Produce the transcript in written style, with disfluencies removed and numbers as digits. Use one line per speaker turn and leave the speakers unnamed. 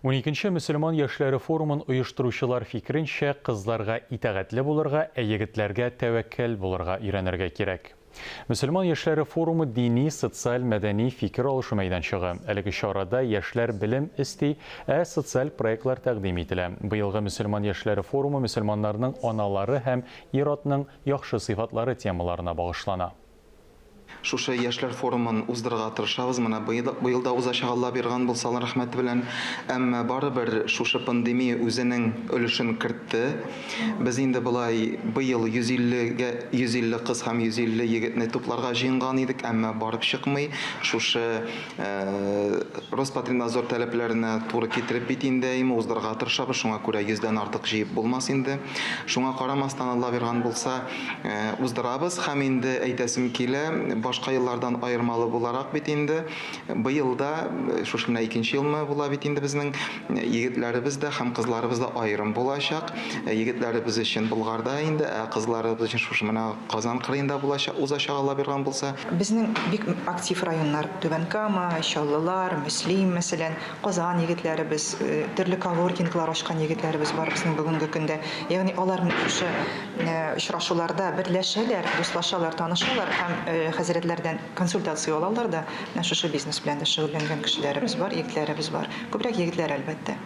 12-нче Мөселман яшьләре форумын оештыручылар фикеренчә, кызларга итәгатьле булырга, егетләргә тәвәккәл булырга өйрәнергә кирәк. Мөселман яшьләре форумы дини, социаль, мәдәни фикер алышу мәйданчыгы. Әлеге чарада яшьләр белем исти, социаль проектлар тәкъдим ителә. Быелгы Мөселман яшьләре форумы мөселманнарның аналары һәм ир-атның яхшы сыйфатлары темаларына багышлана.
Шушы яшьләр форумын уздырырга тырышабыз. Менә быел да узачак Алла биргән булса рәхмәте белән. Әмма барыбер шушы пандемия үзенең өлешен кертте. Без инде булай быел 150 кыз һәм 150 егетне тупларга җыенган идек, әмма барып чыкмый. Шушы Роспотребнадзор таләпләренә туры китереп бит инде уздырырга тырышабыз. Шуңа күрә 100дән артык җыеп булмас инде. Шуңа карамастан Алла биргән булса уздырабыз һәм инде әйтәсем килә. Башка еллардан айырмалы буларак бит инде быел да шушы менә 2нче елмы була бит инде безнең егетләребез дә һәм кызларыбыз да аерым булачак. Егетләребез өчен Болгарда инде, кызларыбыз өчен шушы менә Казан кырыенда булачак, узачак Алла биргән булса.
Безнең бик актив районнар Түбән Кама, Чаллылар, Мөслим, мәсәлән, Казан егетләребез, төрле коворкинглар ачкан егетләребез бар безнең бүгенге көндә. Ягъни алар шушы очрашуларда берләшәләр, дуслашалар, танышалар һәм хәзрәтләрдән консультация алалар да, шушы бизнес белән дә шөгыльләнгән кешеләребез бар, егетләребез бар. Күбрәк егетләр әлбәттә.